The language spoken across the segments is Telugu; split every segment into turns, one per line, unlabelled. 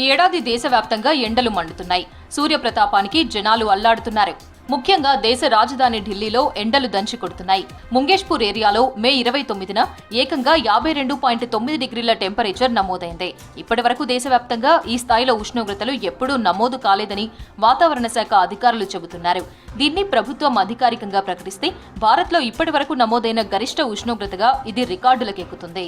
ఏడాది దేశవ్యాప్తంగా ఎండలు మండుతున్నాయి. సూర్యప్రతాపానికి జనాలు అల్లాడుతున్నారు. ముఖ్యంగా దేశ రాజధాని ఢిల్లీలో ఎండలు దంచి కొడుతున్నాయి. ముంగేష్పూర్ ఏరియాలో మే 29న ఏకంగా 52.9 డిగ్రీల టెంపరేచర్ నమోదైంది. ఇప్పటి వరకు దేశవ్యాప్తంగా ఈ స్థాయిలో ఉష్ణోగ్రతలు ఎప్పుడూ నమోదు కాలేదని వాతావరణ శాఖ అధికారులు చెబుతున్నారు. దీన్ని ప్రభుత్వం అధికారికంగా ప్రకటిస్తే భారత్లో ఇప్పటి వరకు నమోదైన గరిష్ట ఉష్ణోగ్రతగా ఇది రికార్డులకెక్కుతుంది.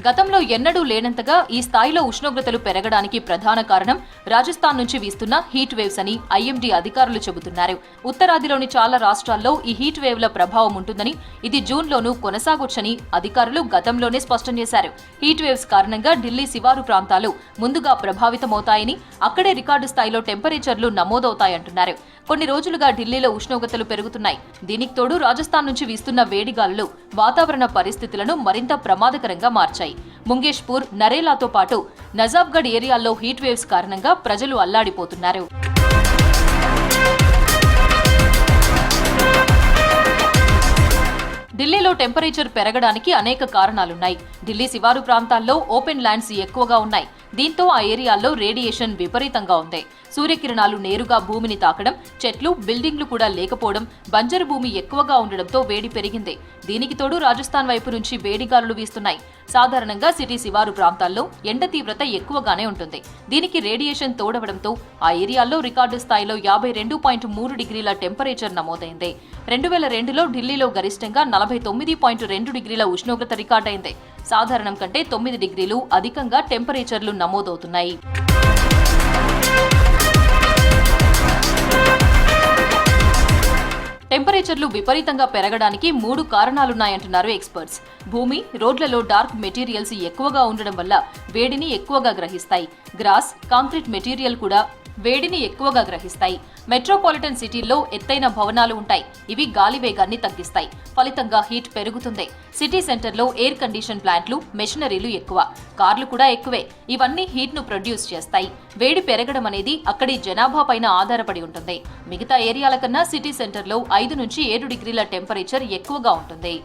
గతంలో ఎన్నడూ లేనంతగా ఈ స్థాయిలో ఉష్ణోగ్రతలు పెరగడానికి ప్రధాన కారణం రాజస్థాన్ నుంచి వీస్తున్న హీట్ వేవ్స్ అని ఐఎండీ అధికారులు చెబుతున్నారు. ఉత్తరాదిలోని చాలా రాష్ట్రాల్లో ఈ హీట్ వేవ్ల ప్రభావం ఉంటుందని, ఇది జూన్లోనూ కొనసాగొచ్చని అధికారులు గతంలోనే స్పష్టం చేశారు. హీట్ వేవ్స్ కారణంగా ఢిల్లీ శివారు ప్రాంతాలు ముందుగా ప్రభావితమవుతాయని, అక్కడే రికార్డు స్థాయిలో టెంపరేచర్లు నమోదవుతాయంటున్నారు. కొన్ని రోజులుగా ఢిల్లీలో ఉష్ణోగ్రతలు పెరుగుతున్నాయి. దీనికి తోడు రాజస్థాన్ నుంచి వీస్తున్న వేడిగాలులు వాతావరణ పరిస్థితులను మరింత ప్రమాదకరంగా మార్చాయి. ముంగేష్పూర్, నరేలాతో పాటు నజాబ్గఢ్ ఏరియాల్లో హీట్ వేవ్స్ కారణంగా ప్రజలు అల్లాడిపోతున్నారు. ఢిల్లీలో టెంపరేచర్ పెరగడానికి అనేక కారణాలున్నాయి. ఢిల్లీ శివారు ప్రాంతాల్లో ఓపెన్ ల్యాండ్స్ ఎక్కువగా ఉన్నాయి. దీంతో ఆ ఏరియాల్లో రేడియేషన్ విపరీతంగా ఉంది. సూర్యకిరణాలు నేరుగా భూమిని తాకడం, చెట్లు, బిల్డింగ్లు కూడా లేకపోవడం, బంజరు భూమి ఎక్కువగా ఉండడంతో వేడి పెరిగింది. దీనికి తోడు రాజస్థాన్ వైపు నుంచి వేడిగాలులు వీస్తున్నాయి. సాధారణంగా సిటీ శివారు ప్రాంతాల్లో ఎండ తీవ్రత ఎక్కువగానే ఉంటుంది. దీనికి రేడియేషన్ తోడవడంతో ఆ ఏరియాల్లో రికార్డు స్థాయిలో 52.3 డిగ్రీల టెంపరేచర్ నమోదైంది. 2002లో ఢిల్లీలో గరిష్టంగా 49.2 డిగ్రీల ఉష్ణోగ్రత రికార్డైంది. సాధారణం కంటే 9 డిగ్రీలు అధికంగా టెంపరేచర్లు నమోదవుతున్నాయి. టెంపరేచర్లు విపరీతంగా పెరగడానికి 3 కారణాలున్నాయంటున్నారు ఎక్స్పర్ట్స్. భూమి, రోడ్లలో డార్క్ మెటీరియల్స్ ఎక్కువగా ఉండడం వల్ల వేడిని ఎక్కువగా గ్రహిస్తాయి. గ్రాస్, కాంక్రీట్ మెటీరియల్ కూడా వేడిని ఎక్కువగా గ్రహిస్తాయి. మెట్రోపాలిటన్ సిటీల్లో ఎత్తైన భవనాలు ఉంటాయి. ఇవి గాలి వేగాన్ని తగ్గిస్తాయి. ఫలితంగా హీట్ పెరుగుతుంది. సిటీ సెంటర్లో ఎయిర్ కండిషన్ ప్లాంట్లు, మెషినరీలు ఎక్కువ, కార్లు కూడా ఎక్కువే. ఇవన్నీ హీట్ ను ప్రొడ్యూస్ చేస్తాయి. వేడి పెరగడం అనేది అక్కడి జనాభా పైన ఆధారపడి ఉంటుంది. మిగతా ఏరియాల కన్నా సిటీ సెంటర్లో 5 నుంచి 7 డిగ్రీల టెంపరేచర్ ఎక్కువగా ఉంటుంది.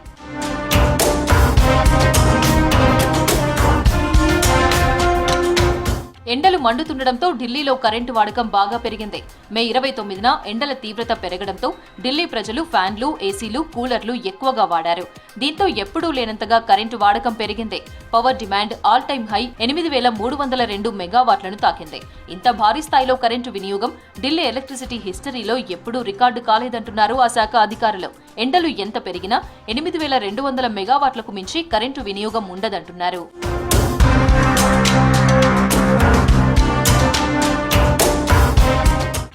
ఎండలు మండుతుండటంతో ఢిల్లీలో కరెంటు వాడకం బాగా పెరిగింది. మే 29న ఎండల తీవ్రత పెరగడంతో ఢిల్లీ ప్రజలు ఫ్యాన్లు, ఏసీలు, కూలర్లు ఎక్కువగా వాడారు. దీంతో ఎప్పుడూ లేనంతగా కరెంటు వాడకం పెరిగింది. Power demand all time high 8,302 మెగావాట్లను తాకింది. ఇంత భారీ స్థాయిలో కరెంటు వినియోగం ఢిల్లీ ఎలక్ట్రిసిటీ హిస్టరీలో ఎప్పుడూ రికార్డు కాలేదంటున్నారు ఆ శాఖ అధికారులు. ఎండలు ఎంత పెరిగినా 8,200 మెగావాట్లకు మించి కరెంటు వినియోగం ఉండదంటున్నారు.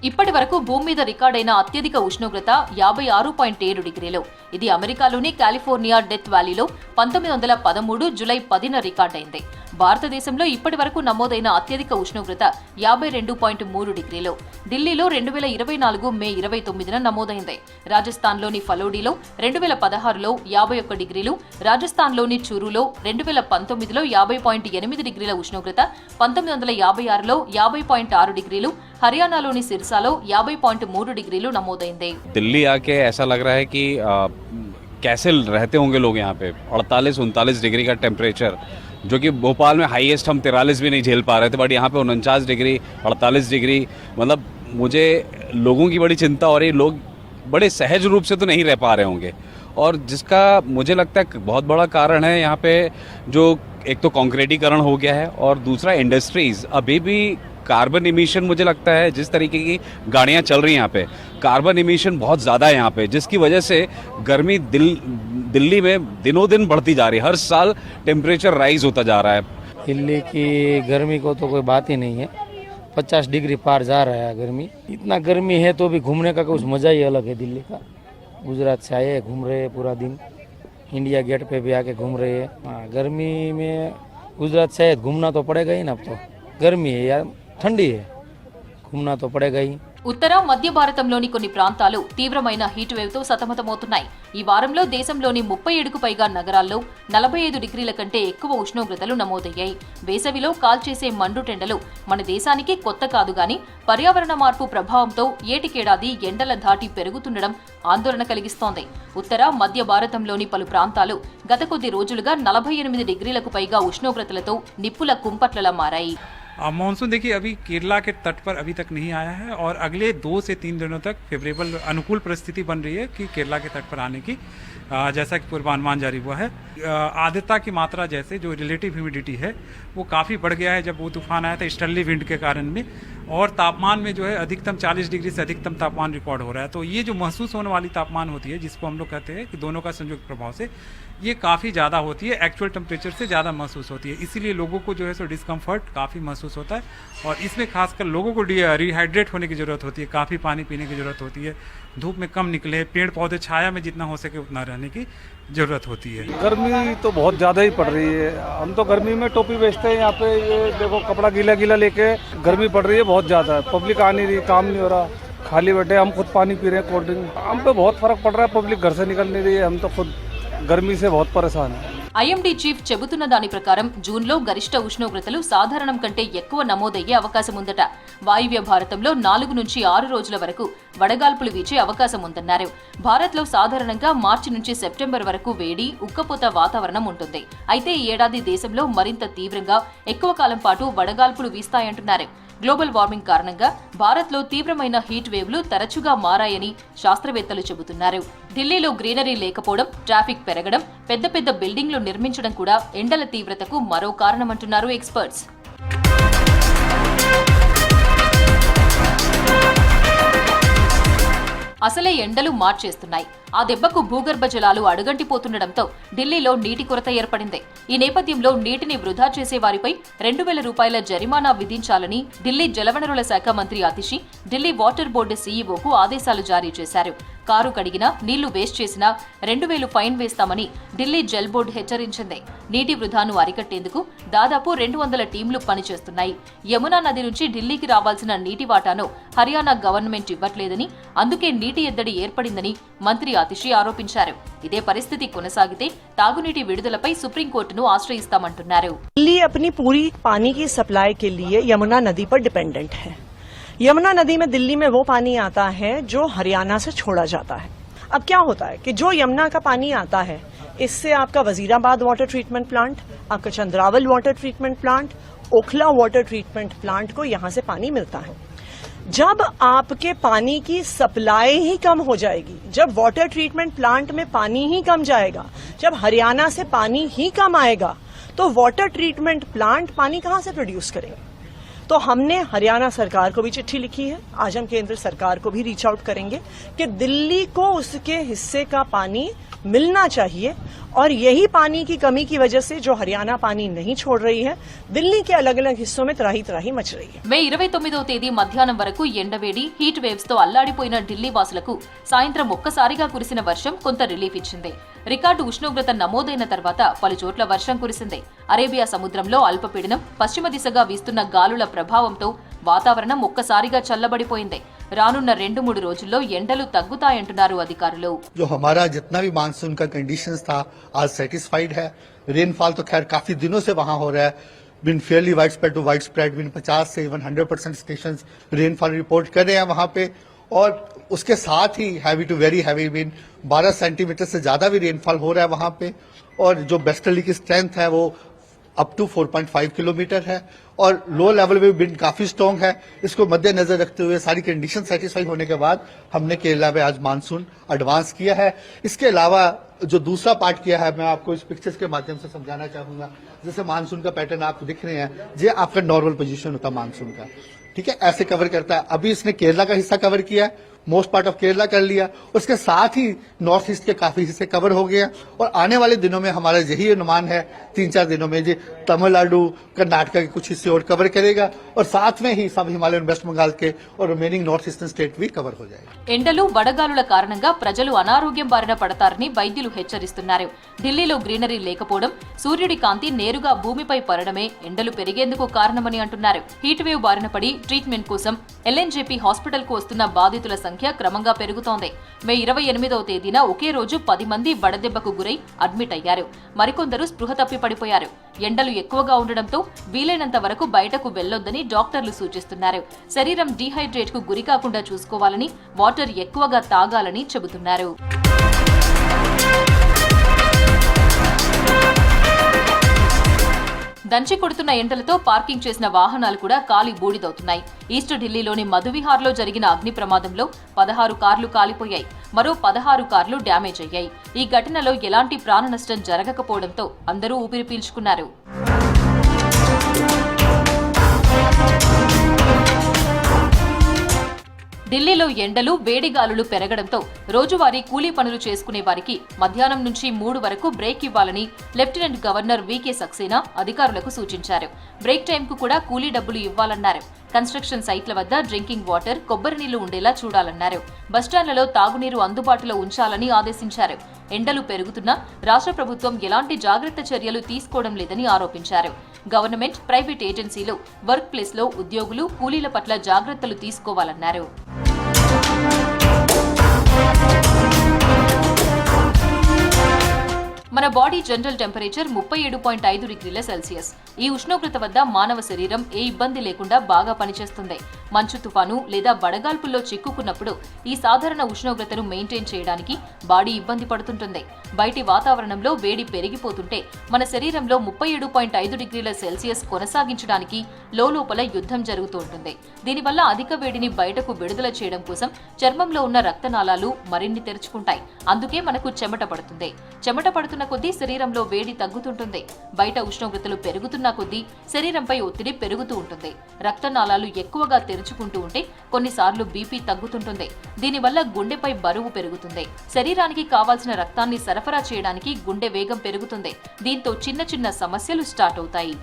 ఇప్పటి వరకు భూమి మీద రికార్డైన అత్యధిక ఉష్ణోగ్రత 56.7 డిగ్రీలు. ఇది అమెరికాలోని కాలిఫోర్నియా డెత్ వ్యాలీలో 1913 జూలై 10న రికార్డైంది. భారతదేశంలో ఇప్పటి వరకు నమోదైన అత్యధిక ఉష్ణోగ్రత 52.3 డిగ్రీలు. ఢిల్లీలో 2024 మే 29న నమోదైంది. రాజస్థాన్లోని ఫలోడీలో 2016లో 51 డిగ్రీలు, రాజస్థాన్లోని చూరులో 2019లో 50.8 డిగ్రీల ఉష్ణోగ్రత, 1956లో 50.6 డిగ్రీలు, హర్యానాలోని సిర్సాలో 50.3 డిగ్రీలు నమోదైంది.
दिल्ली आके ऐसा लग रहा है कि कैसे रहते होंगे लोग यहाँ पे। 48-39 डिग्री का टेम्परेचर, जो कि भोपाल में हाईएस्ट हम 43 भी नहीं झेल पा रहे थे, बट यहाँ पे 49 डिग्री, 48 डिग्री, मतलब मुझे लोगों की बड़ी चिंता हो रही है। लोग बड़े सहज रूप से तो नहीं रह पा रहे होंगे, और जिसका मुझे लगता है बहुत बड़ा कारण है यहाँ पे जो एक तो कॉन्क्रीटीकरण हो गया है, और दूसरा इंडस्ट्रीज। अभी भी कार्बन इमिशन, मुझे लगता है जिस तरीके की गाड़ियाँ चल रही हैं यहाँ पे, कार्बन इमिशन बहुत ज़्यादा है यहाँ पे, जिसकी वजह से गर्मी दिल्ली में दिनों दिन बढ़ती जा रही है। हर साल टेम्परेचर राइज होता जा रहा है।
दिल्ली की गर्मी को तो कोई बात ही नहीं है। 50 डिग्री पार जा रहा है गर्मी। इतना गर्मी है तो भी घूमने का कुछ मज़ा ही अलग है दिल्ली का। गुजरात से आए, घूम रहे हैं पूरा दिन, इंडिया गेट पे भी आके घूम रहे हैं। हाँ, गर्मी में गुजरात से आए, घूमना तो पड़ेगा ही ना। अब तो गर्मी है यार, ठंडी है, घूमना तो पड़ेगा ही।
ఉత్తర మధ్య భారతంలోని కొన్ని ప్రాంతాలు తీవ్రమైన హీట్ వేవ్ తో సతమతమవుతున్నాయి. ఈ వారంలో దేశంలోని 37కు పైగా నగరాల్లో 45 డిగ్రీల కంటే ఎక్కువ ఉష్ణోగ్రతలు నమోదయ్యాయి. వేసవిలో కాల్చేసే మండుటెండలు మన దేశానికి కొత్త కాదు గాని పర్యావరణ మార్పు ప్రభావంతో ఏటికేడాది ఎండల ధాటి పెరుగుతుండడం ఆందోళన కలిగిస్తోంది. ఉత్తర మధ్య భారతంలోని పలు ప్రాంతాలు గత కొద్ది రోజులుగా 48 డిగ్రీలకు పైగా ఉష్ణోగ్రతలతో నిప్పుల కుంపట్లలా మారాయి.
मानसून देखिए अभी केरला के तट पर अभी तक नहीं आया है और अगले 2 से 3 दिनों तक फेवरेबल अनुकूल परिस्थिति बन रही है कि केरला के तट पर आने की, जैसा कि पूर्वानुमान जारी हुआ है। आर्द्रता की मात्रा जैसे जो रिलेटिव ह्यूमिडिटी है वो काफ़ी बढ़ गया है जब वो तूफान आया था ईस्टर्ली विंड के कारण में, और तापमान में जो है अधिकतम 40 डिग्री से अधिकतम तापमान रिकॉर्ड हो रहा है। तो ये जो महसूस होने वाली तापमान होती है जिसको हम लोग कहते हैं कि दोनों का संयुक्त प्रभाव से ये काफ़ी ज़्यादा होती है, एक्चुअल टेम्परेचर से ज़्यादा महसूस होती है। इसीलिए लोगों को जो है सो डिस्कम्फर्ट काफ़ी महसूस होता है और इसमें खासकर लोगों को रिहाइड्रेट होने की ज़रूरत होती है, काफ़ी पानी पीने की ज़रूरत होती है, धूप में कम निकले, पेड़ पौधे छाया में जितना हो सके उतना रहने की ज़रूरत होती है।
गर्मी तो बहुत ज़्यादा ही पड़ रही है। हम तो गर्मी में टोपी बेचते हैं यहाँ पे, ये देखो कपड़ा गीला गीला लेके, गर्मी पड़ रही है बहुत ज़्यादा। पब्लिक आ नहीं रही, काम नहीं हो रहा, खाली बैठे, हम खुद पानी पी रहे हैं, कोल्ड ड्रिंक। हम पे बहुत फ़र्क पड़ रहा है, पब्लिक घर से निकल नहीं रही है, हम तो खुद गर्मी से बहुत परेशान है।
ఐఎండీ చీఫ్ చెబుతున్న దాని ప్రకారం జూన్లో గరిష్ట ఉష్ణోగ్రతలు సాధారణం కంటే ఎక్కువ నమోదయ్యే అవకాశం ఉందట. వాయువ్య భారతంలో 4 నుంచి 6 రోజుల వరకు వడగాల్పులు వీచే అవకాశం ఉందన్నారు. భారత్లో సాధారణంగా మార్చి నుంచి సెప్టెంబర్ వరకు వేడి, ఉక్కపోత వాతావరణం ఉంటుంది. అయితే ఈ ఏడాది దేశంలో మరింత తీవ్రంగా ఎక్కువ కాలం పాటు వడగాల్పులు వీస్తాయంటున్నారు. గ్లోబల్ వార్మింగ్ కారణంగా భారత్లో తీవ్రమైన హీట్ వేవ్లు తరచుగా మారాయని శాస్త్రవేత్తలు చెబుతున్నారు. ఢిల్లీలో గ్రీనరీ లేకపోవడం, ట్రాఫిక్ పెరగడం, పెద్ద పెద్ద బిల్డింగ్లు నిర్మించడం కూడా ఎండల తీవ్రతకు మరో కారణమంటున్నారు ఎక్స్పర్ట్స్. అసలే ఎండలు మార్చేస్తున్నాయి. ఆ దెబ్బకు భూగర్భ జలాలు అడుగంటిపోతుండటంతో ఢిల్లీలో నీటి కొరత ఏర్పడింది. ఈ నేపథ్యంలో నీటిని వృధా చేసే వారిపై 2000 రూపాయల జరిమానా విధించాలని ఢిల్లీ జలవనరుల శాఖ మంత్రి అతిషి ఢిల్లీ వాటర్ బోర్డు సీఈఓకు ఆదేశాలు జారీ చేశారు. కారు కడిగినా, నీళ్లు వేస్ట్ చేసినా 2000 ఫైన్ వేస్తామని ఢిల్లీ జల్ బోర్డు హెచ్చరించింది. నీటి వృధాను అరికట్టేందుకు దాదాపు 200 టీంలు పనిచేస్తున్నాయి. యమునా నది నుంచి ఢిల్లీకి రావాల్సిన నీటి వాటాను హర్యానా గవర్నమెంట్ ఇవ్వట్లేదని, అందుకే నీటి ఎద్దడి ఏర్పడిందని మంత్రి అతిషి ఆరోపించారు. ఇదే పరిస్థితి కొనసాగితే తాగునీటి విడుదలపై సుప్రీంకోర్టును ఆశ్రయిస్తామంటున్నారు.
दिल्ली अपनी पूरी पानी की सप्लाई के लिए यमुना नदी पर डिपेंडेंट है। यमुना नदी में दिल्ली में वो पानी आता है जो हरियाणा से छोड़ा जाता है। अब क्या होता है कि जो यमुना का पानी आता है, इससे आपका वजीराबाद वाटर ट्रीटमेंट प्लांट, आपका Chandrawal water treatment plant, Okhla water treatment plant को यहां से पानी मिलता है। जब आपके पानी की सप्लाई ही कम हो जाएगी, जब वाटर ट्रीटमेंट प्लांट में पानी ही कम जाएगा, जब हरियाणा से पानी ही कम आएगा, तो वाटर ट्रीटमेंट प्लांट पानी कहां से प्रोड्यूस करेंगे? तो हमने हरियाणा सरकार को भी चिट्ठी लिखी है, आज हम केंद्र सरकार को भी रीच आउट करेंगे कि दिल्ली को उसके हिस्से का पानी मिलना चाहिए, और यही पानी की कमी की वजह से जो हरियाणा पानी नहीं छोड़ रही है, दिल्ली के अलग अलग हिस्सों में त्राही त्राही मच रही है.
మే 29వ తేదీ మధ్యాహ్నం వరకు ఎండవేడి, హీట్ వేవ్స్ తో అల్లాడిపోయిన ఢిల్లీ వాసులకు సాయంత్రం ఒక్కసారిగా కురిసిన వర్షం కొంత రిలీఫ్ ఇచ్చింది. రికార్డు ఉష్ణోగ్రత నమోదైన తర్వాత పలు చోట్ల వర్షం కురిసింది. అరేబియా సముద్రంలో అల్పపీడనం, పశ్చిమ దిశగా వీస్తున్న గాలుల ప్రభావంతో వాతావరణం ఒక్కసారిగా చల్లబడిపోయింది. రానున్న 2-3 రోజుల్లో ఎండలు తగ్గుతాయంటున్నారు అధికారులు.
जो हमारा जितना भी मानसून का कंडीशंस था आज सेटिस्फाइड है। रेनफॉल तो खैर काफी दिनों से वहां हो रहा है, बिन fairly widespread to widespread, बिन 50 से इवन 100% स्टेशन रेनफॉल रिपोर्ट कर रहे हैं वहां पे, और उसके साथ ही हैवी टू वेरी हैवी बिन 12 सेंटीमीटर से ज्यादा भी रेनफॉल हो रहा है वहां पे, और जो वेस्टर्ली की स्ट्रेंथ है वो अप टू 4.5 किलोमीटर है, और लो लेवल में विंड काफी स्ट्रॉन्ग है। इसको मद्देनजर रखते हुए सारी कंडीशन सेटिस्फाई होने के बाद हमने केरला में आज मानसून एडवांस किया है। इसके अलावा जो दूसरा पार्ट किया है मैं आपको इस पिक्चर्स के माध्यम से समझाना चाहूंगा। जैसे मानसून का पैटर्न आप दिख रहे हैं, ये आपका नॉर्मल पोजीशन होता है मानसून का, ठीक है, ऐसे कवर करता है। अभी इसने केरला का हिस्सा कवर किया है, मोस्ट पार्ट ऑफ केरला कर लिया, उसके साथ ही नॉर्थ ईस्ट के काफी हिस्से कवर हो गए हैं और आने वाले दिनों में हमारा यही अनुमान है 3-4 दिनों में जी तमिलनाडु कर्नाटका के कुछ हिस्से और कवर करेगा और साथ में ही सब हिमालयन वेस्ट बंगाल के और रिमेनिंग नॉर्थ ईस्टर्न स्टेट भी कवर हो जाएगा।
ఎండలు వడగాలుల కారణంగా ప్రజలు అనారోగ్యం బారిన పడతారని వైద్యులు హెచ్చరిస్తున్నారు. ఢిల్లీలో గ్రీనరీ లేకపోవడం, సూర్యుడి కాంతి నేరుగా భూమిపై పడడమే ఎండలు పెరిగేందుకు కారణమని అంటున్నారు. హీట్ వేవ్ బారిన పడి ట్రీట్మెంట్ కోసం ఎల్ఎన్జేపీ హాస్పిటల్ కు వస్తున్న బాధితుల సంఖ్య క్రమంగా పెరుగుతోంది. మే 28వ తేదీన ఒకే రోజు 10 మంది వడదెబ్బకు గురై అడ్మిట్ అయ్యారు. మరికొందరు స్పృహ తప్పి పడిపోయారు. ఎండలు ఎక్కువగా ఉండడంతో వీలైనంత వరకు బయటకు వెళ్లొద్దని డాక్టర్లు సూచిస్తున్నారు. శరీరం డీహైడ్రేట్ కు గురి కాకుండా చూసుకోవాలని, వాటర్ ఎక్కువగా తాగాలని చెబుతున్నారు. దంచి కొడుతున్న ఎండలతో పార్కింగ్ చేసిన వాహనాలు కూడా కాలి బూడిదవుతున్నాయి. ఈస్ట్ ఢిల్లీలోని మధువిహార్లో జరిగిన అగ్ని ప్రమాదంలో 16 కార్లు కాలిపోయాయి. మరో 16 కార్లు డ్యామేజ్ అయ్యాయి. ఈ ఘటనలో ఎలాంటి ప్రాణ నష్టం జరగకపోవడంతో అందరూ ఊపిరి పీల్చుకున్నారు. ఢిల్లీలో ఎండలు, వేడిగాలులు పెరగడంతో రోజువారీ కూలీ పనులు చేసుకునే వారికి మధ్యాహ్నం నుంచి 3 వరకు బ్రేక్ ఇవ్వాలని లెఫ్టినెంట్ గవర్నర్ వీకే సక్సేనా అధికారులకు సూచించారు. బ్రేక్ టైంకు కూడా కూలీ డబ్బులు ఇవ్వాలన్నారు. కన్స్ట్రక్షన్ సైట్ల వద్ద డ్రింకింగ్ వాటర్, కొబ్బరి నీళ్లు ఉండేలా చూడాలన్నారు. బస్టాండ్లలో తాగునీరు అందుబాటులో ఉంచాలని ఆదేశించారు. ఎండలు పెరుగుతున్నా రాష్ట్ర ప్రభుత్వం ఎలాంటి జాగ్రత్త చర్యలు తీసుకోవడం లేదని ఆరోపించారు. గవర్నమెంట్, ప్రైవేట్ ఏజెన్సీలు వర్క్ ప్లేస్లో ఉద్యోగులు, కూలీల పట్ల జాగ్రత్తలు తీసుకోవాలన్నారు. మన బాడీ జనరల్ టెంపరేచర్ 37.5 డిగ్రీల సెల్సియస్. ఈ ఉష్ణోగ్రత వద్ద మానవ శరీరం ఏ ఇబ్బంది లేకుండా బాగా పనిచేస్తుంది. మంచు తుఫాను లేదా వడగాల్పుల్లో చిక్కుకున్నప్పుడు ఈ సాధారణ ఉష్ణోగ్రతను మెయింటైన్ చేయడానికి బాడీ ఇబ్బంది పడుతుంటుంది. బయటి వాతావరణంలో వేడి పెరిగిపోతుంటే మన శరీరంలో 37.5 డిగ్రీల సెల్సియస్ కొనసాగించడానికి లోపల యుద్ధం జరుగుతూ ఉంటుంది. దీనివల్ల అధిక వేడిని బయటకు విడుదల చేయడం కోసం చర్మంలో ఉన్న రక్తనాళాలు మరిన్ని తెరుచుకుంటాయి. అందుకే మనకు చెమట పడుతుంది. చెమట పడుతున్న కొద్దీ శరీరంలో వేడి తగ్గుతుంటుంది. బయట ఉష్ణోగ్రతలు పెరుగుతున్న కొద్దీ శరీరంపై ఒత్తిడి పెరుగుతూ ఉంటుంది. రక్తనాళాలు ఎక్కువగా తెరుచుకుంటూ ఉంటే కొన్నిసార్లు బీపీ తగ్గుతుంటుంది. దీనివల్ల గుండెపై బరువు పెరుగుతుంది. శరీరానికి కావాల్సిన రక్తాన్ని సరఫరా చేయడానికి గుండె వేగం పెరుగుతుంది. దీంతో చిన్న చిన్న సమస్యలు స్టార్ట్ అవుతాయి.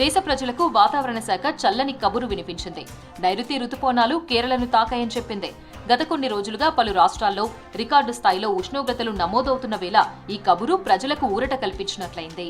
దేశ ప్రజలకు వాతావరణ శాఖ చల్లని కబురు వినిపించింది. నైరుతి రుతుపవనాలు కేరళను తాకాయని చెప్పింది. గత కొన్ని రోజులుగా పలు రాష్ట్రాల్లో రికార్డు స్థాయిలో ఉష్ణోగ్రతలు నమోదవుతున్న వేళ ఈ కబురు ప్రజలకు ఊరట కల్పించినట్లయింది.